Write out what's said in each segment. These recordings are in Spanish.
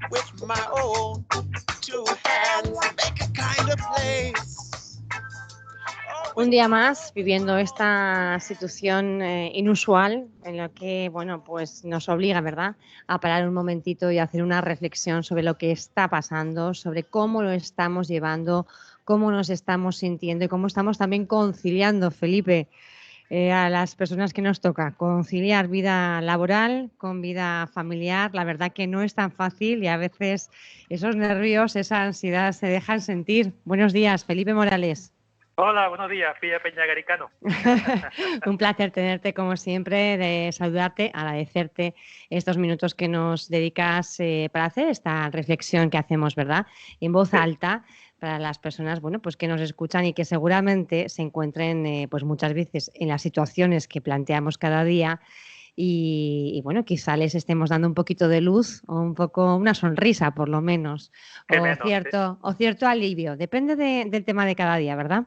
with my own two hands make a kind of place. Un día más viviendo esta situación inusual en la que, bueno, pues nos obliga, ¿verdad?, a parar un momentito y hacer una reflexión sobre lo que está pasando, sobre cómo lo estamos llevando, cómo nos estamos sintiendo y cómo estamos también conciliando, Felipe, a las personas que nos toca conciliar vida laboral con vida familiar. La verdad que no es tan fácil y a veces esos nervios, esa ansiedad se dejan sentir. Buenos días, Felipe Morales. Hola, buenos días, Pilla Peña Garicano. Un placer tenerte como siempre, de saludarte, agradecerte estos minutos que nos dedicas para hacer esta reflexión que hacemos, ¿verdad?, en voz alta para las personas, bueno, pues que nos escuchan y que seguramente se encuentren pues muchas veces en las situaciones que planteamos cada día y bueno, quizá les estemos dando un poquito de luz o un poco una sonrisa por lo menos o cierto alivio, depende del tema de cada día, ¿verdad?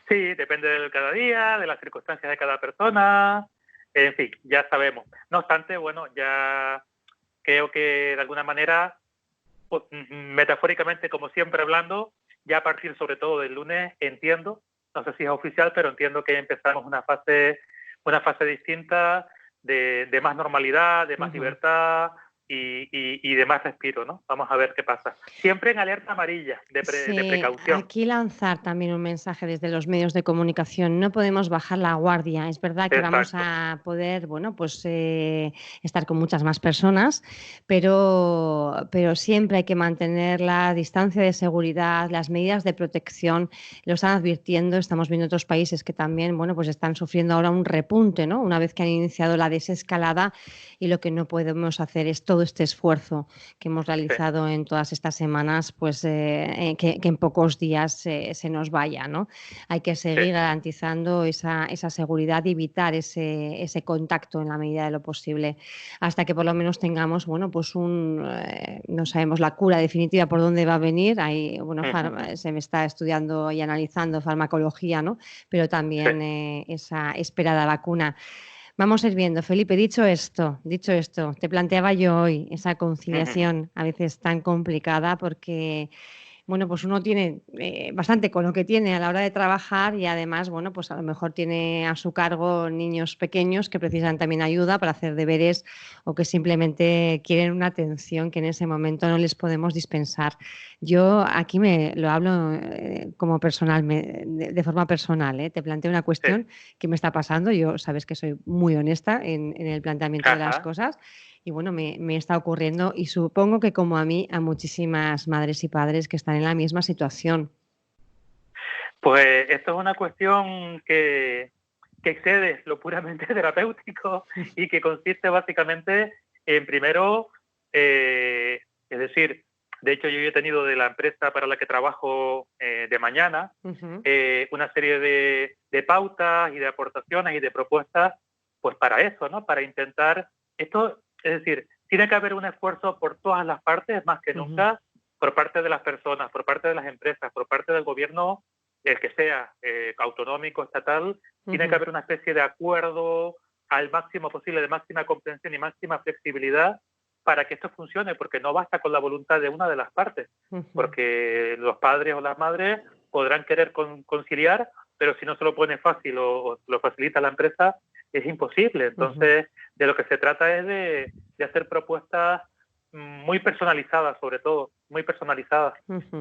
Sí, depende de cada día, de las circunstancias de cada persona, en fin, ya sabemos. No obstante, bueno, ya creo que de alguna manera, pues, metafóricamente, como siempre hablando, ya a partir sobre todo del lunes entiendo, no sé si es oficial, pero entiendo que empezamos una fase distinta de más normalidad, de más libertad y de más respiro, ¿no? Vamos a ver qué pasa. Siempre en alerta amarilla, de precaución. Aquí lanzar también un mensaje desde los medios de comunicación. No podemos bajar la guardia. Es verdad que vamos a poder, bueno, pues estar con muchas más personas, pero siempre hay que mantener la distancia de seguridad, las medidas de protección. Lo están advirtiendo. Estamos viendo otros países que también, bueno, pues están sufriendo ahora un repunte, ¿no? Una vez que han iniciado la desescalada, y lo que no podemos hacer es todo este esfuerzo que hemos realizado en todas estas semanas, pues que en pocos días se nos vaya, ¿no? Hay que seguir garantizando esa seguridad y evitar ese contacto en la medida de lo posible hasta que por lo menos tengamos, bueno, pues no sabemos la cura definitiva por dónde va a venir. Hay, bueno, se me está estudiando y analizando farmacología, ¿no? Pero también esa esperada vacuna. Vamos a ir viendo, Felipe, dicho esto, te planteaba yo hoy esa conciliación a veces tan complicada porque, bueno, pues uno tiene bastante con lo que tiene a la hora de trabajar y además, bueno, pues a lo mejor tiene a su cargo niños pequeños que precisan también ayuda para hacer deberes o que simplemente quieren una atención que en ese momento no les podemos dispensar. Yo aquí me lo hablo como personal, de forma personal, te planteo una cuestión que me está pasando. Yo sabes que soy muy honesta en el planteamiento de las cosas. Y bueno, me está ocurriendo y supongo que como a mí, a muchísimas madres y padres que están en la misma situación. Pues esto es una cuestión que excede lo puramente terapéutico y que consiste básicamente en primero, es decir, de hecho yo he tenido de la empresa para la que trabajo de mañana una serie de pautas y de aportaciones y de propuestas pues para eso, ¿no? Para intentar esto. Es decir, tiene que haber un esfuerzo por todas las partes, más que nunca, por parte de las personas, por parte de las empresas, por parte del gobierno, el que sea, autonómico, estatal. Tiene que haber una especie de acuerdo al máximo posible, de máxima comprensión y máxima flexibilidad para que esto funcione, porque no basta con la voluntad de una de las partes, porque los padres o las madres podrán querer conciliar, pero si no se lo pone fácil o lo facilita la empresa, es imposible. Entonces, de lo que se trata es de hacer propuestas muy personalizadas, sobre todo, muy personalizadas,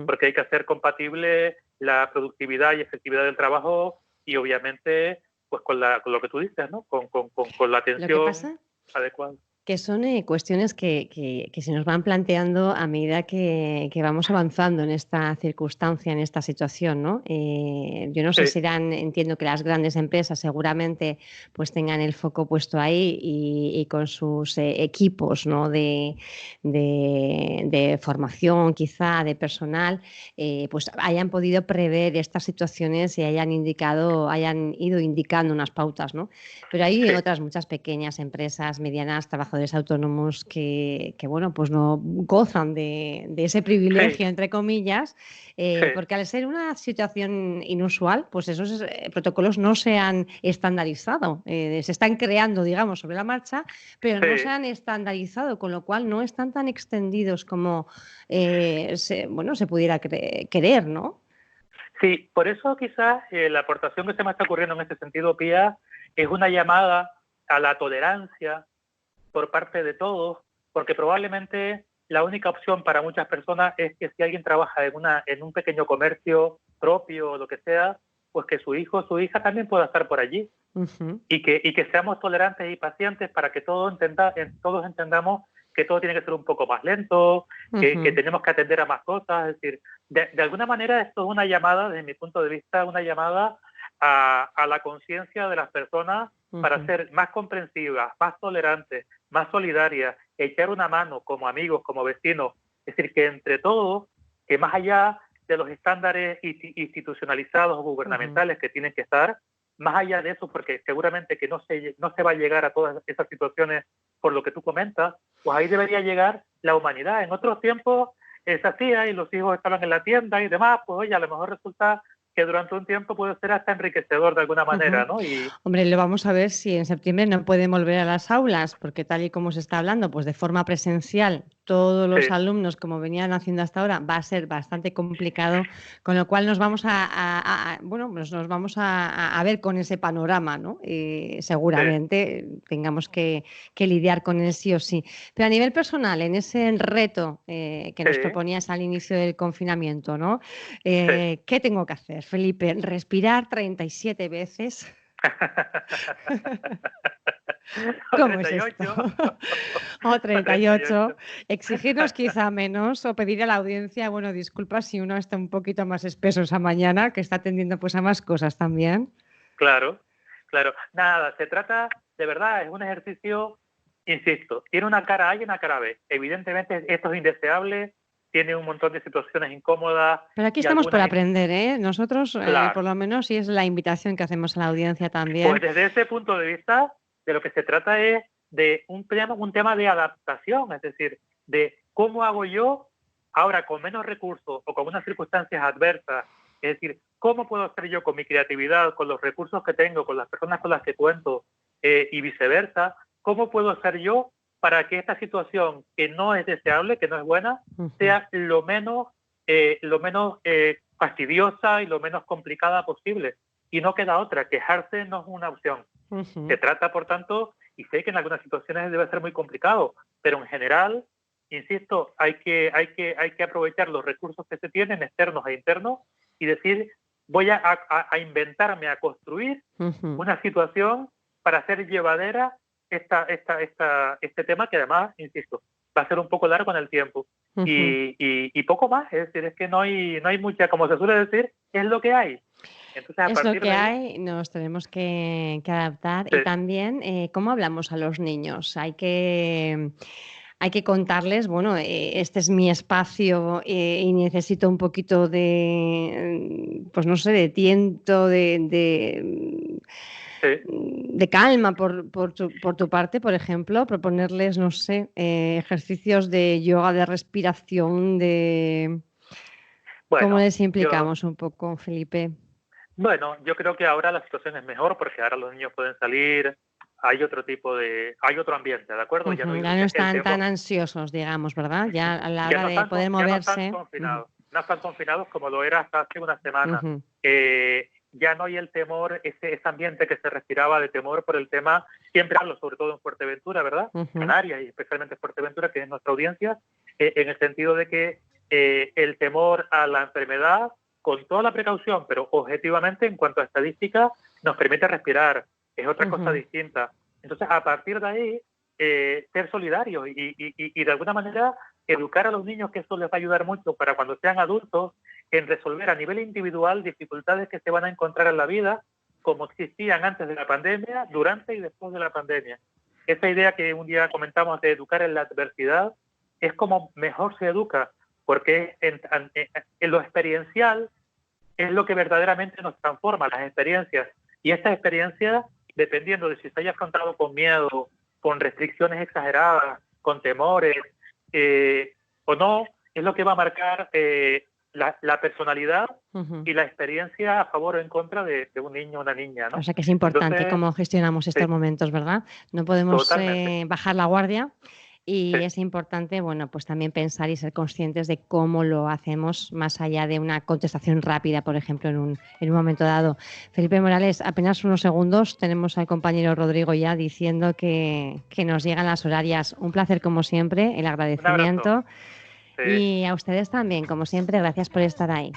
porque hay que hacer compatible la productividad y efectividad del trabajo y obviamente pues con lo que tú dices, ¿no? Con la atención adecuada. Que son cuestiones que se nos van planteando a medida que vamos avanzando en esta circunstancia, en esta situación, ¿no? Yo no sé si entiendo que las grandes empresas seguramente pues tengan el foco puesto ahí y con sus equipos, ¿no? de formación, quizá, de personal, pues hayan podido prever estas situaciones y hayan ido indicando unas pautas, ¿no? Pero hay otras muchas pequeñas empresas, medianas, trabajadores trabajadores autónomos que bueno, pues no gozan de ese privilegio, entre comillas, porque al ser una situación inusual, pues esos protocolos no se han estandarizado, se están creando, digamos, sobre la marcha, pero no se han estandarizado, con lo cual no están tan extendidos como se pudiera querer, ¿no? Sí, por eso quizás la aportación que se me está ocurriendo en este sentido, Pía, es una llamada a la tolerancia por parte de todos, porque probablemente la única opción para muchas personas es que si alguien trabaja en un pequeño comercio propio o lo que sea, pues que su hijo o su hija también pueda estar por allí. Y que seamos tolerantes y pacientes para que todos entendamos que todo tiene que ser un poco más lento, que tenemos que atender a más cosas. Es decir, de alguna manera esto es una llamada, desde mi punto de vista, una llamada a la conciencia de las personas para ser más comprensivas, más tolerantes, más solidarias, echar una mano como amigos, como vecinos. Es decir, que entre todos, que más allá de los estándares institucionalizados o gubernamentales que tienen que estar, más allá de eso, porque seguramente que no se va a llegar a todas esas situaciones por lo que tú comentas, pues ahí debería llegar la humanidad. En otros tiempos se hacía y los hijos estaban en la tienda y demás, pues oye, a lo mejor resulta que durante un tiempo puede ser hasta enriquecedor de alguna manera, ¿no? Hombre, lo vamos a ver si en septiembre no pueden volver a las aulas, porque tal y como se está hablando, pues de forma presencial, todos los alumnos, como venían haciendo hasta ahora, va a ser bastante complicado, con lo cual nos vamos nos vamos a ver con ese panorama, ¿no? Seguramente tengamos que lidiar con él sí o sí. Pero a nivel personal, en ese reto que nos proponías al inicio del confinamiento, ¿no? ¿Qué tengo que hacer, Felipe? ¿Respirar 37 veces? ¿Cómo 38. Es esto? O 38. Exigirnos quizá menos o pedir a la audiencia, bueno, disculpa si uno está un poquito más espeso esa mañana, que está atendiendo pues a más cosas también. Claro. Nada, se trata, de verdad, es un ejercicio, insisto, tiene una cara A y una cara B. Evidentemente esto es indeseable, tiene un montón de situaciones incómodas. Pero aquí estamos por aprender, ¿eh? Nosotros, por lo menos, y es la invitación que hacemos a la audiencia también. Pues desde ese punto de vista, de lo que se trata es de un tema de adaptación, es decir, de cómo hago yo ahora con menos recursos o con unas circunstancias adversas, es decir, cómo puedo hacer yo con mi creatividad, con los recursos que tengo, con las personas con las que cuento y viceversa, cómo puedo hacer yo para que esta situación que no es deseable, que no es buena, sea lo menos fastidiosa y lo menos complicada posible. Y no queda otra, quejarse no es una opción. Se trata, por tanto, y sé que en algunas situaciones debe ser muy complicado, pero en general, insisto, hay que aprovechar los recursos que se tienen, externos e internos, y decir, voy a inventarme, a construir una situación para hacer llevadera este tema que además, insisto, va a ser un poco largo en el tiempo. Y poco más, es decir, es que no hay mucha, como se suele decir, es lo que hay. Entonces, es lo que hay, nos tenemos que adaptar. Y también, ¿cómo hablamos a los niños? Hay que contarles, bueno, este es mi espacio y necesito un poquito de, pues no sé, de tiento, de calma por tu parte, por ejemplo, proponerles, no sé, ejercicios de yoga, de respiración, ¿cómo les implicamos un poco, Felipe? Bueno, yo creo que ahora la situación es mejor porque ahora los niños pueden salir, hay otro ambiente, ¿de acuerdo? Ya no están tan ansiosos, digamos, ¿verdad? Ya a la hora de poder moverse. No están confinados como lo era hasta hace una semana. Ya no hay el temor, ese ambiente que se respiraba de temor por el tema, siempre hablo sobre todo en Fuerteventura, ¿verdad? Canarias y especialmente Fuerteventura, que es nuestra audiencia, en el sentido de que el temor a la enfermedad, con toda la precaución, pero objetivamente en cuanto a estadística, nos permite respirar, es otra cosa distinta. Entonces, a partir de ahí, ser solidarios y de alguna manera educar a los niños, que eso les va a ayudar mucho para cuando sean adultos, en resolver a nivel individual dificultades que se van a encontrar en la vida, como existían antes de la pandemia, durante y después de la pandemia. Esa idea que un día comentamos de educar en la adversidad es como mejor se educa, porque en lo experiencial es lo que verdaderamente nos transforma, las experiencias. Y estas experiencias, dependiendo de si se haya afrontado con miedo con restricciones exageradas, con temores, o no, es lo que va a marcar la personalidad y la experiencia a favor o en contra de un niño o una niña, ¿no? O sea que es importante Entonces, cómo gestionamos estos momentos, ¿verdad? No podemos bajar la guardia y es importante, bueno, pues también pensar y ser conscientes de cómo lo hacemos más allá de una contestación rápida, por ejemplo, en un momento dado. Felipe Morales, apenas unos segundos, tenemos al compañero Rodrigo ya diciendo que nos llegan las horarias. Un placer como siempre, el agradecimiento. Y a ustedes también, como siempre, gracias por estar ahí.